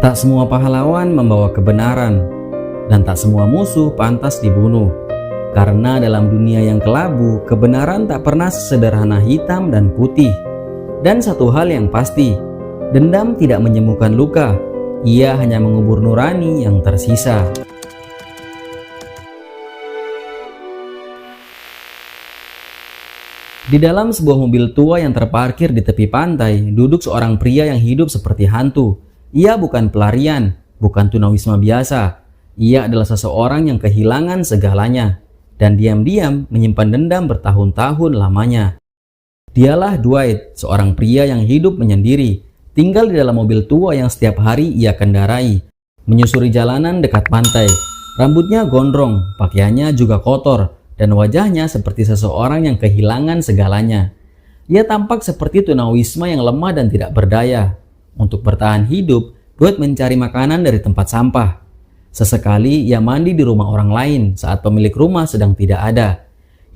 Tak semua pahlawan membawa kebenaran, dan tak semua musuh pantas dibunuh. Karena dalam dunia yang kelabu, kebenaran tak pernah sesederhana hitam dan putih. Dan satu hal yang pasti, dendam tidak menyembuhkan luka, ia hanya mengubur nurani yang tersisa. Di dalam sebuah mobil tua yang terparkir di tepi pantai, duduk seorang pria yang hidup seperti hantu. Ia bukan pelarian, bukan tunawisma biasa. Ia adalah seseorang yang kehilangan segalanya, dan diam-diam menyimpan dendam bertahun-tahun lamanya. Dialah Dwight, seorang pria yang hidup menyendiri, tinggal di dalam mobil tua yang setiap hari ia kendarai, menyusuri jalanan dekat pantai. Rambutnya gondrong, pakaiannya juga kotor, dan wajahnya seperti seseorang yang kehilangan segalanya. Ia tampak seperti tunawisma yang lemah dan tidak berdaya. Untuk bertahan hidup, Dwight mencari makanan dari tempat sampah. Sesekali ia mandi di rumah orang lain saat pemilik rumah sedang tidak ada.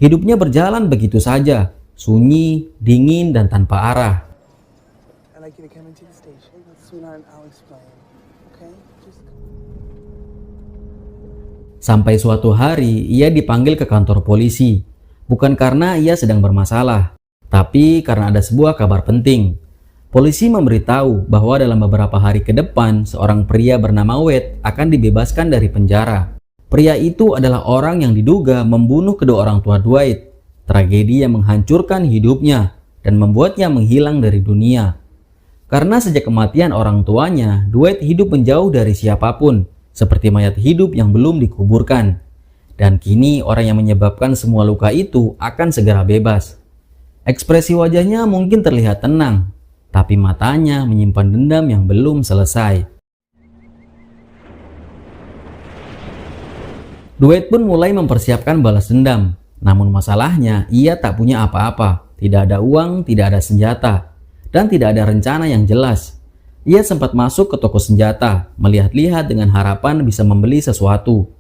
Hidupnya berjalan begitu saja, sunyi, dingin, dan tanpa arah. Sampai suatu hari ia dipanggil ke kantor polisi. Bukan karena ia sedang bermasalah, tapi karena ada sebuah kabar penting. Polisi memberitahu bahwa dalam beberapa hari ke depan, seorang pria bernama Wade akan dibebaskan dari penjara. Pria itu adalah orang yang diduga membunuh kedua orang tua Dwight. Tragedi yang menghancurkan hidupnya dan membuatnya menghilang dari dunia. Karena sejak kematian orang tuanya, Dwight hidup menjauh dari siapapun, seperti mayat hidup yang belum dikuburkan. Dan kini orang yang menyebabkan semua luka itu akan segera bebas. Ekspresi wajahnya mungkin terlihat tenang, tapi matanya menyimpan dendam yang belum selesai. Dwight pun mulai mempersiapkan balas dendam. Namun masalahnya, ia tak punya apa-apa. Tidak ada uang, tidak ada senjata, dan tidak ada rencana yang jelas. Ia sempat masuk ke toko senjata, melihat-lihat dengan harapan bisa membeli sesuatu.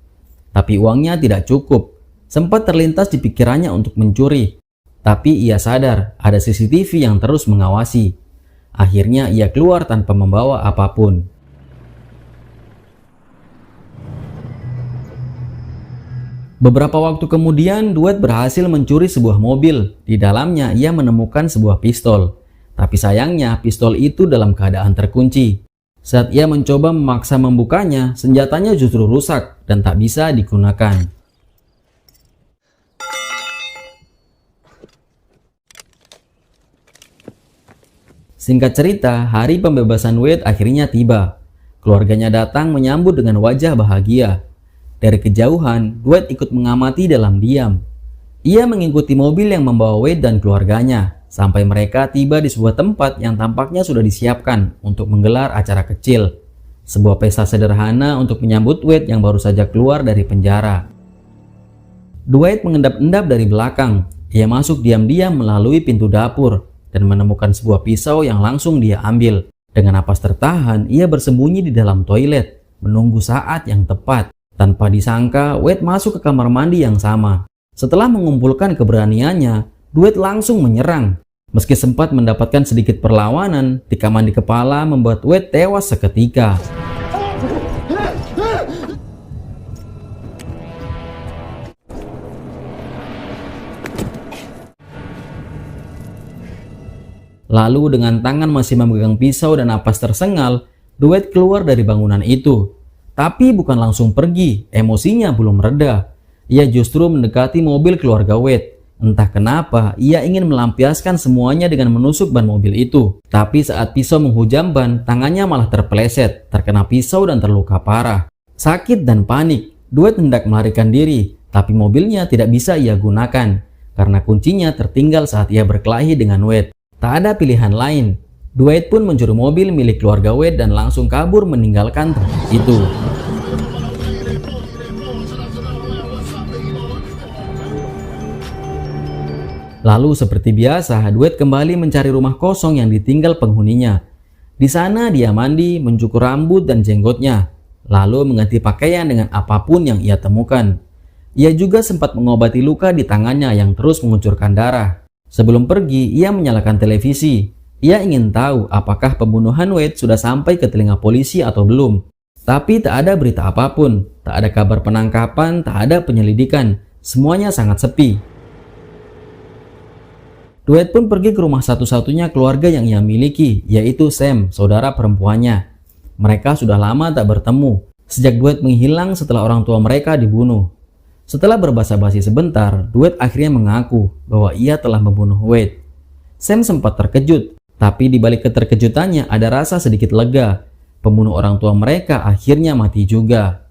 Tapi uangnya tidak cukup. Sempat terlintas di pikirannya untuk mencuri. Tapi ia sadar ada CCTV yang terus mengawasi. Akhirnya ia keluar tanpa membawa apapun. Beberapa waktu kemudian, Dwight berhasil mencuri sebuah mobil. Di dalamnya ia menemukan sebuah pistol. Tapi sayangnya pistol itu dalam keadaan terkunci. Saat ia mencoba memaksa membukanya, senjatanya justru rusak dan tak bisa digunakan. Singkat cerita, hari pembebasan Wade akhirnya tiba. Keluarganya datang menyambut dengan wajah bahagia. Dari kejauhan, Dwight ikut mengamati dalam diam. Ia mengikuti mobil yang membawa Wade dan keluarganya, sampai mereka tiba di sebuah tempat yang tampaknya sudah disiapkan untuk menggelar acara kecil. Sebuah pesta sederhana untuk menyambut Wade yang baru saja keluar dari penjara. Dwight mengendap-endap dari belakang. Ia masuk diam-diam melalui pintu dapur dan menemukan sebuah pisau yang langsung dia ambil. Dengan napas tertahan, ia bersembunyi di dalam toilet, menunggu saat yang tepat. Tanpa disangka, Wade masuk ke kamar mandi yang sama. Setelah mengumpulkan keberaniannya, Dwight langsung menyerang. Meski sempat mendapatkan sedikit perlawanan, tikaman di kepala membuat Wade tewas seketika. Lalu dengan tangan masih memegang pisau dan napas tersengal, Dwight keluar dari bangunan itu. Tapi bukan langsung pergi, emosinya belum reda. Ia justru mendekati mobil keluarga Wade. Entah kenapa, ia ingin melampiaskan semuanya dengan menusuk ban mobil itu. Tapi saat pisau menghujam ban, tangannya malah terpeleset, terkena pisau dan terluka parah. Sakit dan panik, Dwight hendak melarikan diri, tapi mobilnya tidak bisa ia gunakan, karena kuncinya tertinggal saat ia berkelahi dengan Wade. Tak ada pilihan lain. Dwight pun mencuri mobil milik keluarga Wade dan langsung kabur meninggalkan tempat itu. Lalu seperti biasa, Dwight kembali mencari rumah kosong yang ditinggal penghuninya. Di sana dia mandi, mencukur rambut dan jenggotnya, lalu mengganti pakaian dengan apapun yang ia temukan. Ia juga sempat mengobati luka di tangannya yang terus mengucurkan darah. Sebelum pergi, ia menyalakan televisi. Ia ingin tahu apakah pembunuhan Wade sudah sampai ke telinga polisi atau belum. Tapi tak ada berita apapun, tak ada kabar penangkapan, tak ada penyelidikan. Semuanya sangat sepi. Dwight pun pergi ke rumah satu-satunya keluarga yang ia miliki, yaitu Sam, saudara perempuannya. Mereka sudah lama tak bertemu, sejak Dwight menghilang setelah orang tua mereka dibunuh. Setelah berbasa-basi sebentar, Dwight akhirnya mengaku bahwa ia telah membunuh Wade. Sam sempat terkejut, tapi di balik keterkejutannya ada rasa sedikit lega. Pembunuh orang tua mereka akhirnya mati juga.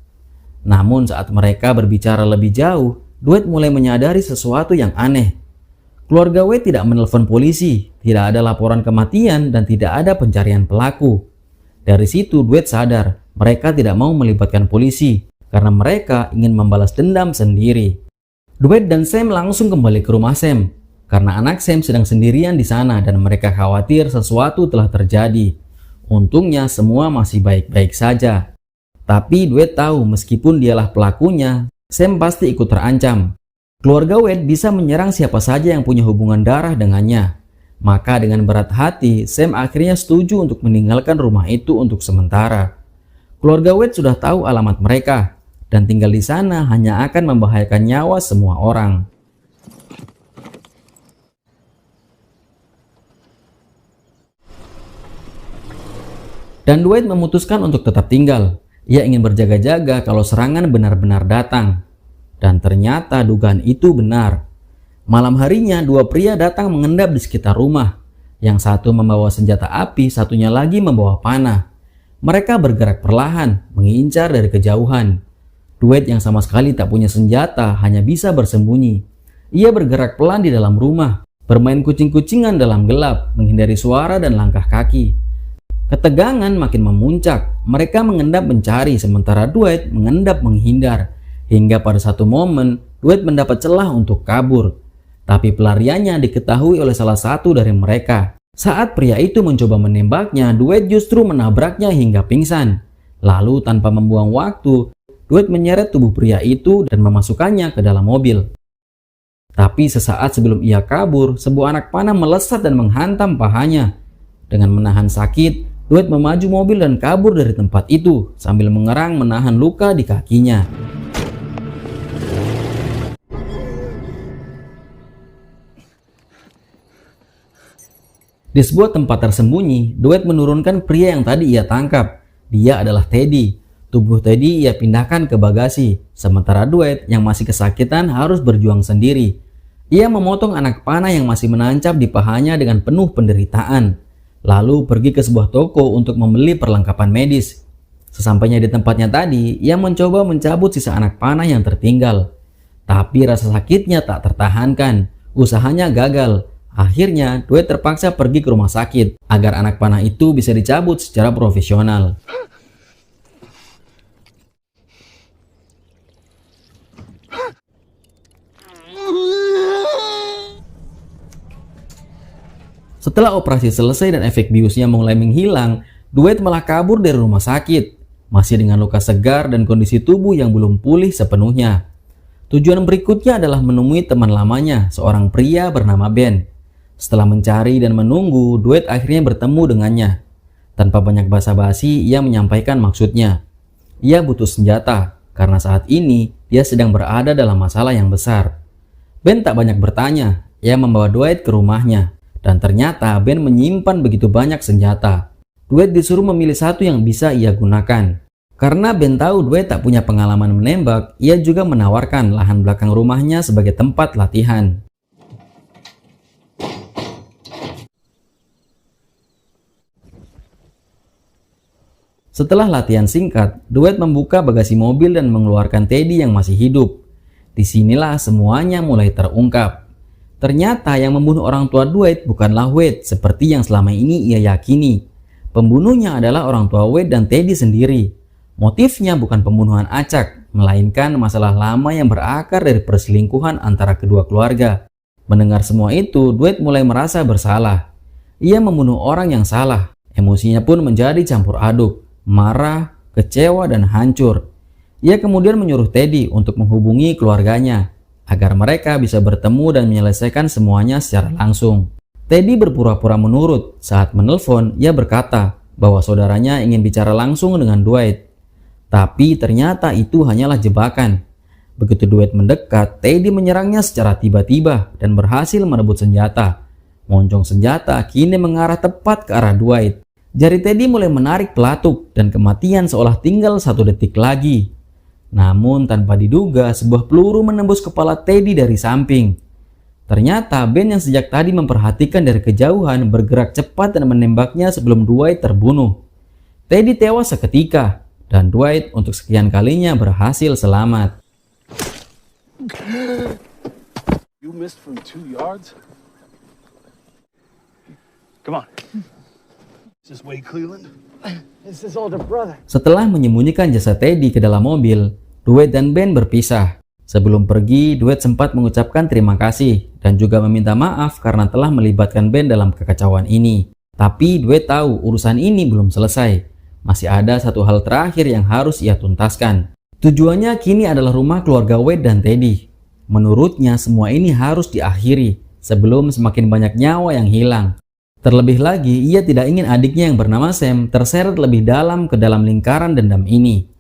Namun saat mereka berbicara lebih jauh, Dwight mulai menyadari sesuatu yang aneh. Keluarga Wade tidak menelpon polisi, tidak ada laporan kematian, dan tidak ada pencarian pelaku. Dari situ Dwight sadar mereka tidak mau melibatkan polisi karena mereka ingin membalas dendam sendiri. Dwight dan Sam langsung kembali ke rumah Sam karena anak Sam sedang sendirian di sana dan mereka khawatir sesuatu telah terjadi. Untungnya semua masih baik-baik saja. Tapi Dwight tahu meskipun dialah pelakunya, Sam pasti ikut terancam. Keluarga Wade bisa menyerang siapa saja yang punya hubungan darah dengannya. Maka dengan berat hati, Sam akhirnya setuju untuk meninggalkan rumah itu untuk sementara. Keluarga Wade sudah tahu alamat mereka, dan tinggal di sana hanya akan membahayakan nyawa semua orang. Dan Dwight memutuskan untuk tetap tinggal. Ia ingin berjaga-jaga kalau serangan benar-benar datang. Dan ternyata dugaan itu benar. Malam harinya, dua pria datang mengendap di sekitar rumah. Yang satu membawa senjata api, satunya lagi membawa panah. Mereka bergerak perlahan, mengincar dari kejauhan. Dwight yang sama sekali tak punya senjata hanya bisa bersembunyi. Ia bergerak pelan di dalam rumah, bermain kucing-kucingan dalam gelap, menghindari suara dan langkah kaki. Ketegangan makin memuncak. Mereka mengendap mencari, sementara Dwight mengendap menghindar. Hingga pada satu momen, Dwight mendapat celah untuk kabur. Tapi pelariannya diketahui oleh salah satu dari mereka. Saat pria itu mencoba menembaknya, Dwight justru menabraknya hingga pingsan. Lalu tanpa membuang waktu, Dwight menyeret tubuh pria itu dan memasukkannya ke dalam mobil. Tapi sesaat sebelum ia kabur, sebuah anak panah melesat dan menghantam pahanya. Dengan menahan sakit, Dwight memaju mobil dan kabur dari tempat itu sambil mengerang menahan luka di kakinya. Di sebuah tempat tersembunyi, Dwight menurunkan pria yang tadi ia tangkap. Dia adalah Teddy. Tubuh Teddy ia pindahkan ke bagasi, sementara Dwight yang masih kesakitan harus berjuang sendiri. Ia memotong anak panah yang masih menancap di pahanya dengan penuh penderitaan. Lalu pergi ke sebuah toko untuk membeli perlengkapan medis. Sesampainya di tempatnya tadi, ia mencoba mencabut sisa anak panah yang tertinggal. Tapi rasa sakitnya tak tertahankan. Usahanya gagal. Akhirnya, Dwight terpaksa pergi ke rumah sakit agar anak panah itu bisa dicabut secara profesional. Setelah operasi selesai dan efek biusnya mulai menghilang, Dwight malah kabur dari rumah sakit, masih dengan luka segar dan kondisi tubuh yang belum pulih sepenuhnya. Tujuan berikutnya adalah menemui teman lamanya, seorang pria bernama Ben. Setelah mencari dan menunggu, Dwight akhirnya bertemu dengannya. Tanpa banyak basa-basi, ia menyampaikan maksudnya. Ia butuh senjata, karena saat ini dia sedang berada dalam masalah yang besar. Ben tak banyak bertanya, ia membawa Dwight ke rumahnya. Dan ternyata Ben menyimpan begitu banyak senjata. Dwight disuruh memilih satu yang bisa ia gunakan. Karena Ben tahu Dwight tak punya pengalaman menembak, ia juga menawarkan lahan belakang rumahnya sebagai tempat latihan. Setelah latihan singkat, Dwight membuka bagasi mobil dan mengeluarkan Teddy yang masih hidup. Disinilah semuanya mulai terungkap. Ternyata yang membunuh orang tua Dwight bukanlah Wade seperti yang selama ini ia yakini. Pembunuhnya adalah orang tua Wade dan Teddy sendiri. Motifnya bukan pembunuhan acak, melainkan masalah lama yang berakar dari perselingkuhan antara kedua keluarga. Mendengar semua itu, Dwight mulai merasa bersalah. Ia membunuh orang yang salah. Emosinya pun menjadi campur aduk. Marah, kecewa, dan hancur. Ia kemudian menyuruh Teddy untuk menghubungi keluarganya agar mereka bisa bertemu dan menyelesaikan semuanya secara langsung. Teddy berpura-pura menurut. Saat menelpon, ia berkata bahwa saudaranya ingin bicara langsung dengan Dwight. Tapi ternyata itu hanyalah jebakan. Begitu Dwight mendekat, Teddy menyerangnya secara tiba-tiba dan berhasil merebut senjata. Moncong senjata kini mengarah tepat ke arah Dwight. Jari Teddy mulai menarik pelatuk dan kematian seolah tinggal 1 detik lagi. Namun tanpa diduga, sebuah peluru menembus kepala Teddy dari samping. Ternyata Ben yang sejak tadi memperhatikan dari kejauhan bergerak cepat dan menembaknya sebelum Dwight terbunuh. Teddy tewas seketika dan Dwight untuk sekian kalinya berhasil selamat. You missed from 2 yards? Come on. Is this Wade Cleveland? It's his older brother. Setelah menyembunyikan jasad Teddy ke dalam mobil, Dwight dan Ben berpisah. Sebelum pergi, Dwight sempat mengucapkan terima kasih dan juga meminta maaf karena telah melibatkan Ben dalam kekacauan ini. Tapi Dwight tahu urusan ini belum selesai. Masih ada satu hal terakhir yang harus ia tuntaskan. Tujuannya kini adalah rumah keluarga Wade dan Teddy. Menurutnya semua ini harus diakhiri sebelum semakin banyak nyawa yang hilang. Terlebih lagi, ia tidak ingin adiknya yang bernama Sam terseret lebih dalam ke dalam lingkaran dendam ini.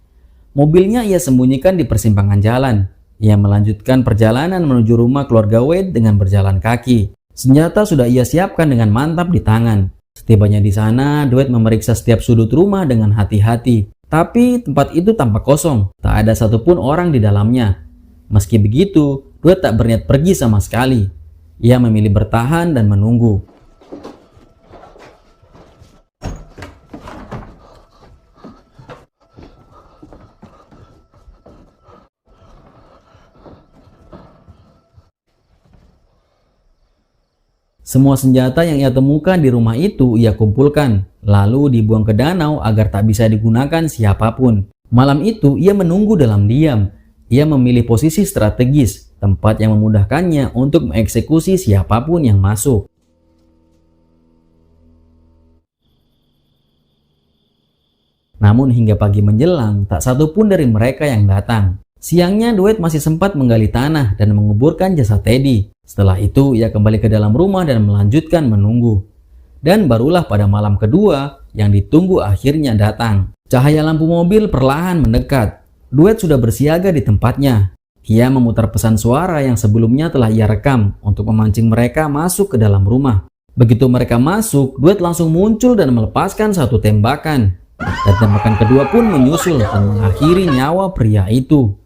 Mobilnya ia sembunyikan di persimpangan jalan. Ia melanjutkan perjalanan menuju rumah keluarga Wade dengan berjalan kaki. Senjata sudah ia siapkan dengan mantap di tangan. Setibanya di sana, Dwight memeriksa setiap sudut rumah dengan hati-hati. Tapi tempat itu tampak kosong, tak ada satupun orang di dalamnya. Meski begitu, Dwight tak berniat pergi sama sekali. Ia memilih bertahan dan menunggu. Semua senjata yang ia temukan di rumah itu ia kumpulkan, lalu dibuang ke danau agar tak bisa digunakan siapapun. Malam itu ia menunggu dalam diam. Ia memilih posisi strategis, tempat yang memudahkannya untuk mengeksekusi siapapun yang masuk. Namun hingga pagi menjelang, tak satu pun dari mereka yang datang. Siangnya Dwight masih sempat menggali tanah dan menguburkan jasad Teddy. Setelah itu ia kembali ke dalam rumah dan melanjutkan menunggu. Dan barulah pada malam kedua yang ditunggu akhirnya datang. Cahaya lampu mobil perlahan mendekat. Dwight sudah bersiaga di tempatnya. Ia memutar pesan suara yang sebelumnya telah ia rekam untuk memancing mereka masuk ke dalam rumah. Begitu mereka masuk, Dwight langsung muncul dan melepaskan satu tembakan. Dan tembakan kedua pun menyusul dan mengakhiri nyawa pria itu.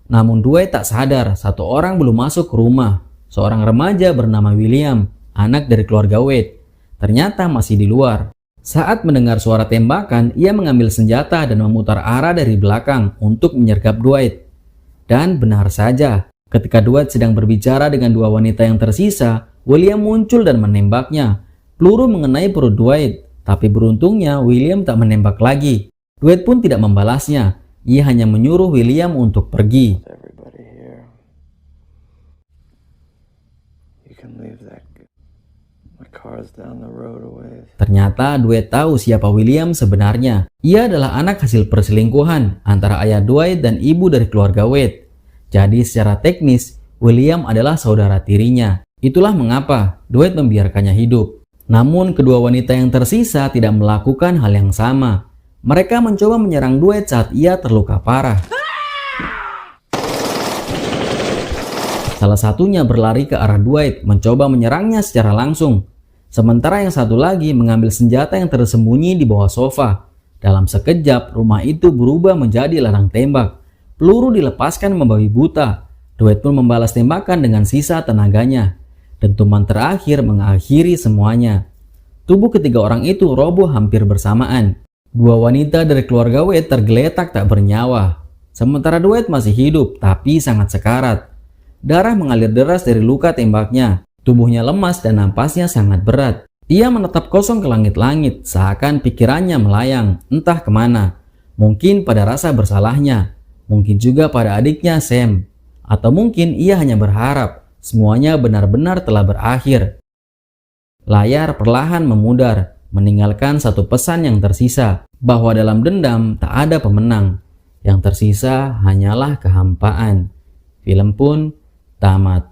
Namun Dwight tak sadar satu orang belum masuk ke rumah. Seorang remaja bernama William, anak dari keluarga Wade, ternyata masih di luar. Saat mendengar suara tembakan, ia mengambil senjata dan memutar arah dari belakang untuk menyergap Dwight. Dan benar saja, ketika Dwight sedang berbicara dengan dua wanita yang tersisa, William muncul dan menembaknya. Peluru mengenai perut Dwight, tapi beruntungnya William tak menembak lagi. Dwight pun tidak membalasnya. Ia hanya menyuruh William untuk pergi. Ternyata Dwight tahu siapa William sebenarnya. Ia adalah anak hasil perselingkuhan antara ayah Dwight dan ibu dari keluarga Wade. Jadi secara teknis, William adalah saudara tirinya. Itulah mengapa Dwight membiarkannya hidup. Namun kedua wanita yang tersisa tidak melakukan hal yang sama. Mereka mencoba menyerang Dwight saat ia terluka parah. Salah satunya berlari ke arah Dwight, mencoba menyerangnya secara langsung. Sementara yang satu lagi mengambil senjata yang tersembunyi di bawah sofa. Dalam sekejap, rumah itu berubah menjadi ladang tembak. Peluru dilepaskan membabi buta. Dwight pun membalas tembakan dengan sisa tenaganya. Dentuman terakhir mengakhiri semuanya. Tubuh ketiga orang itu roboh hampir bersamaan. Dua wanita dari keluarga Wade tergeletak tak bernyawa. Sementara Dwight masih hidup, tapi sangat sekarat. Darah mengalir deras dari luka tembaknya. Tubuhnya lemas dan napasnya sangat berat. Ia menatap kosong ke langit-langit, seakan pikirannya melayang, entah kemana. Mungkin pada rasa bersalahnya, mungkin juga pada adiknya Sam. Atau mungkin ia hanya berharap semuanya benar-benar telah berakhir. Layar perlahan memudar, meninggalkan satu pesan yang tersisa, bahwa dalam dendam tak ada pemenang. Yang tersisa hanyalah kehampaan. Film pun tamat.